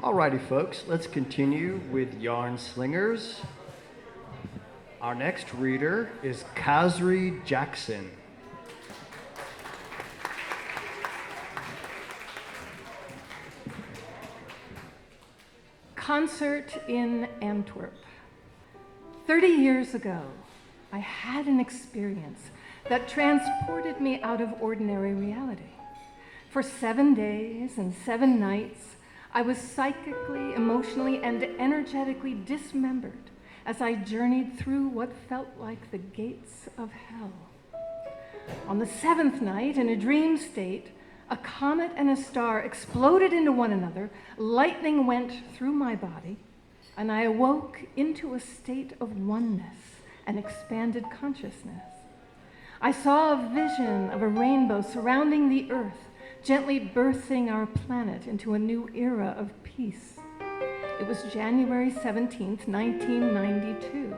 Alrighty, folks, let's continue with Yarnslingers. Our next reader is Kazzrie Jaxen. Concert in Antwerp. 30 years ago, I had an experience that transported me out of ordinary reality. For 7 days and 7 nights, I was psychically, emotionally, and energetically dismembered as I journeyed through what felt like the gates of hell. On the 7th night, in a dream state, a comet and a star exploded into one another, lightning went through my body, and I awoke into a state of oneness and expanded consciousness. I saw a vision of a rainbow surrounding the earth, gently birthing our planet into a new era of peace. It was January 17th, 1992,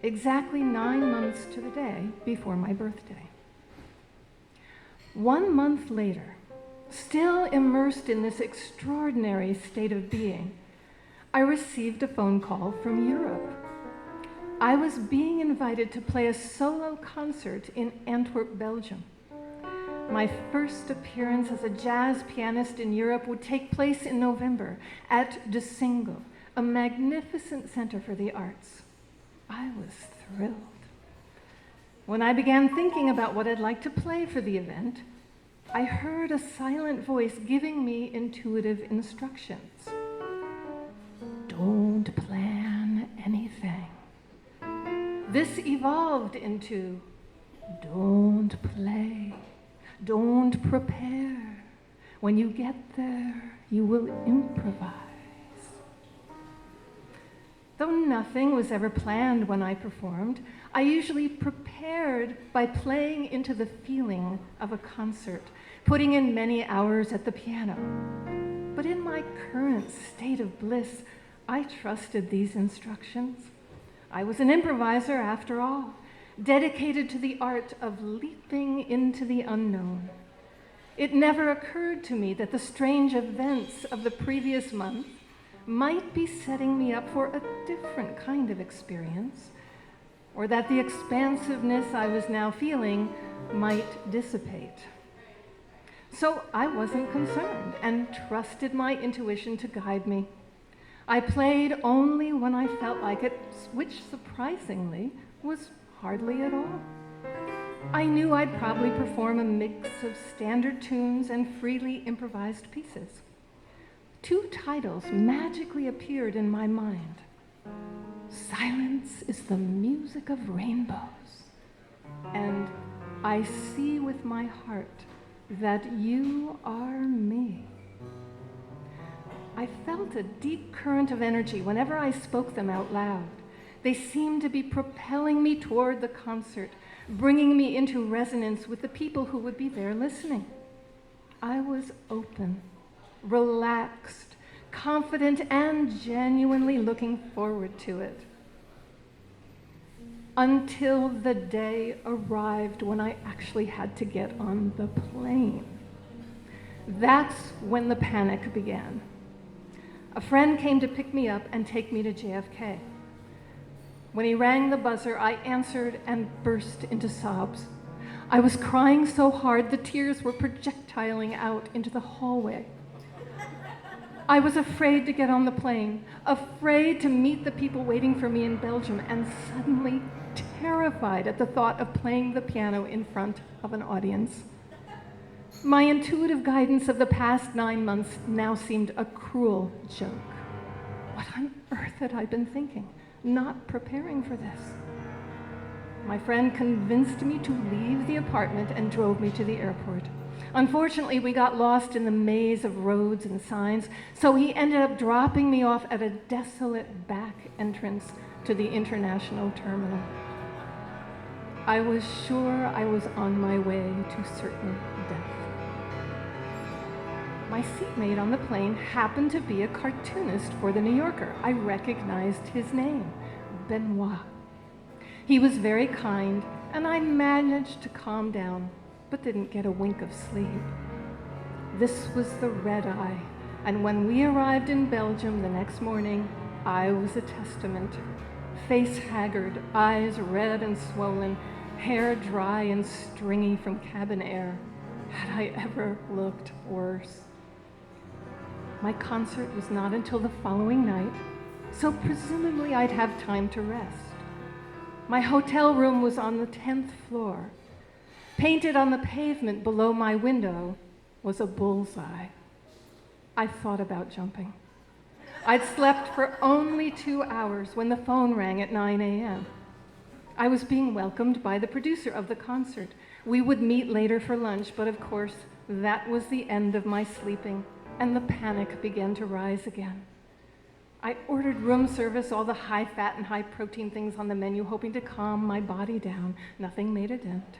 exactly 9 months to the day before my birthday. 1 month later, still immersed in this extraordinary state of being, I received a phone call from Europe. I was being invited to play a solo concert in Antwerp, Belgium. My first appearance as a jazz pianist in Europe would take place in November at De Single, a magnificent center for the arts. I was thrilled. When I began thinking about what I'd like to play for the event, I heard a silent voice giving me intuitive instructions. Don't plan anything. This evolved into don't play, don't prepare. When you get there, you will improvise. Though nothing was ever planned when I performed, I usually prepared by playing into the feeling of a concert, putting in many hours at the piano. But in my current state of bliss, I trusted these instructions. I was an improviser after all, dedicated to the art of leaping into the unknown. It never occurred to me that the strange events of the previous month might be setting me up for a different kind of experience, or that the expansiveness I was now feeling might dissipate. So I wasn't concerned and trusted my intuition to guide me. I played only when I felt like it, which surprisingly was hardly at all. I knew I'd probably perform a mix of standard tunes and freely improvised pieces. 2 titles magically appeared in my mind. Silence is the music of rainbows, and I see with my heart that you are me. I felt a deep current of energy whenever I spoke them out loud. They seemed to be propelling me toward the concert, bringing me into resonance with the people who would be there listening. I was open, relaxed, confident, and genuinely looking forward to it. Until the day arrived when I actually had to get on the plane. That's when the panic began. A friend came to pick me up and take me to JFK. When he rang the buzzer, I answered and burst into sobs. I was crying so hard the tears were projectiling out into the hallway. I was afraid to get on the plane, afraid to meet the people waiting for me in Belgium, and suddenly terrified at the thought of playing the piano in front of an audience. My intuitive guidance of the past 9 months now seemed a cruel joke. What on earth had I been thinking, not preparing for this? My friend convinced me to leave the apartment and drove me to the airport. Unfortunately, we got lost in the maze of roads and signs, so he ended up dropping me off at a desolate back entrance to the international terminal. I was sure I was on my way to certain death. My seatmate on the plane happened to be a cartoonist for The New Yorker. I recognized his name, Benoit. He was very kind, and I managed to calm down, but didn't get a wink of sleep. This was the red eye, And when we arrived in Belgium the next morning, I was a testament. Face haggard, eyes red and swollen, hair dry and stringy from cabin air. Had I ever looked worse? My concert was not until the following night, so presumably I'd have time to rest. My hotel room was on the 10th floor. Painted on the pavement below my window was a bullseye. I thought about jumping. I'd slept for only 2 hours when the phone rang at 9 a.m. I was being welcomed by the producer of the concert. We would meet later for lunch, but of course, that was the end of my sleeping, and the panic began to rise again. I ordered room service, all the high-fat and high-protein things on the menu, hoping to calm my body down. Nothing made a dent.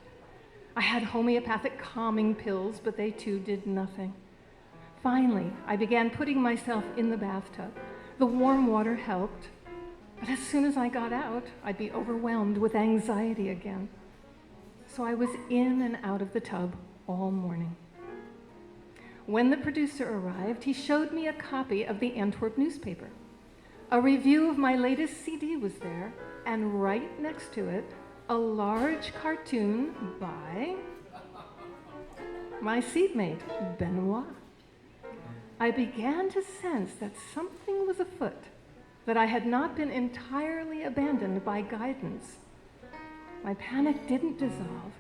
I had homeopathic calming pills, but they too did nothing. Finally, I began putting myself in the bathtub. The warm water helped, but as soon as I got out, I'd be overwhelmed with anxiety again. So I was in and out of the tub all morning. When the producer arrived, he showed me a copy of the Antwerp newspaper. A review of my latest CD was there, and right next to it, a large cartoon by my seatmate, Benoit. I began to sense that something was afoot, that I had not been entirely abandoned by guidance. My panic didn't dissolve,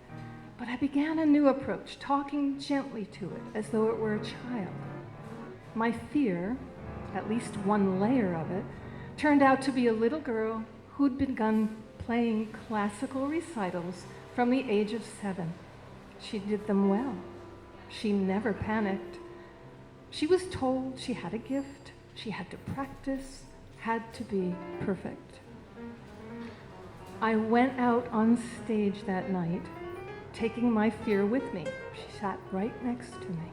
but I began a new approach, talking gently to it as though it were a child. My fear, at least one layer of it, turned out to be a little girl who'd begun playing classical recitals from the age of 7. She did them well. She never panicked. She was told she had a gift, she had to practice, had to be perfect. I went out on stage that night, taking my fear with me. She sat right next to me.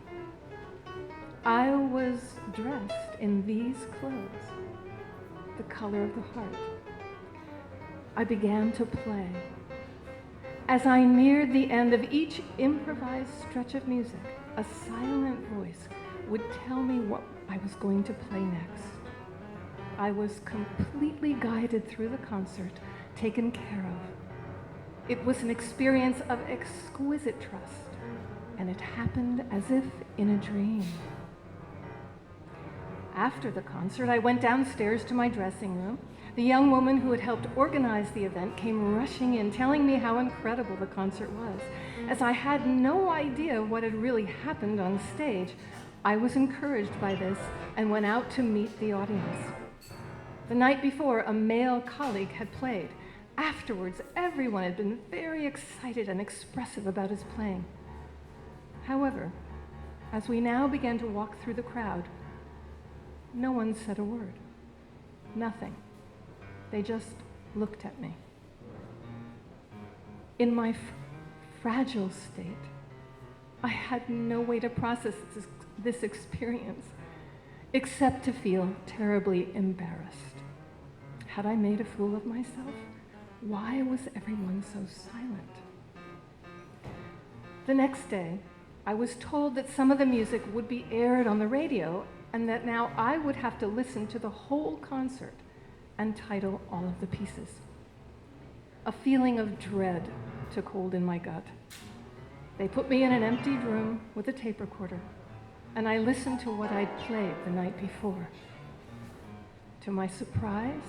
I was dressed in these clothes, the color of the heart. I began to play. As I neared the end of each improvised stretch of music, a silent voice would tell me what I was going to play next. I was completely guided through the concert, taken care of. It was an experience of exquisite trust, and it happened as if in a dream. After the concert, I went downstairs to my dressing room. The young woman who had helped organize the event came rushing in, telling me how incredible the concert was. As I had no idea what had really happened on stage, I was encouraged by this and went out to meet the audience. The night before, a male colleague had played. Afterwards, everyone had been very excited and expressive about his playing. However, as we now began to walk through the crowd, no one said a word. Nothing. They just looked at me. In my fragile state, I had no way to process this experience except to feel terribly embarrassed. Had I made a fool of myself? Why was everyone so silent? The next day, I was told that some of the music would be aired on the radio and that now I would have to listen to the whole concert and title all of the pieces. A feeling of dread took hold in my gut. They put me in an empty room with a tape recorder, and I listened to what I'd played the night before. To my surprise,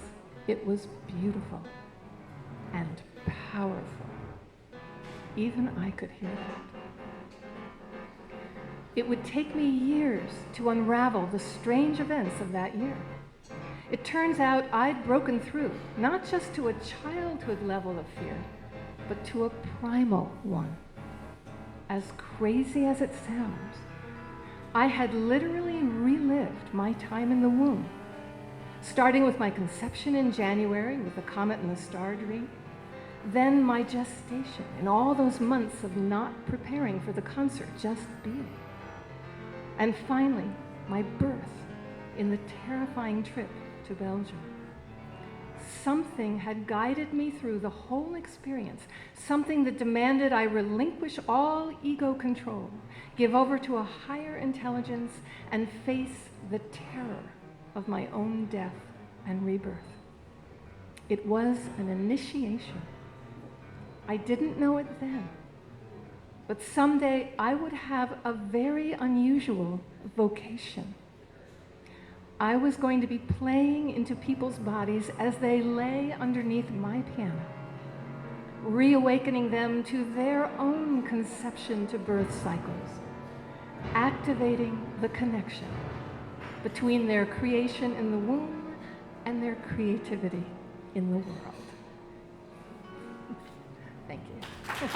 it was beautiful and powerful. Even I could hear that. It would take me years to unravel the strange events of that year. It turns out I'd broken through, not just to a childhood level of fear, but to a primal one. As crazy as it sounds, I had literally relived my time in the womb, starting with my conception in January with the comet and the star dream, then my gestation and all those months of not preparing for the concert, just being. And finally, my birth in the terrifying trip to Belgium. something had guided me through the whole experience, something that demanded I relinquish all ego control, give over to a higher intelligence, and face the terror of my own death and rebirth. It was an initiation. I didn't know it then, but someday I would have a very unusual vocation. I was going to be playing into people's bodies as they lay underneath my piano, reawakening them to their own conception to birth cycles, activating the connection between their creation in the womb and their creativity in the world. Thank you.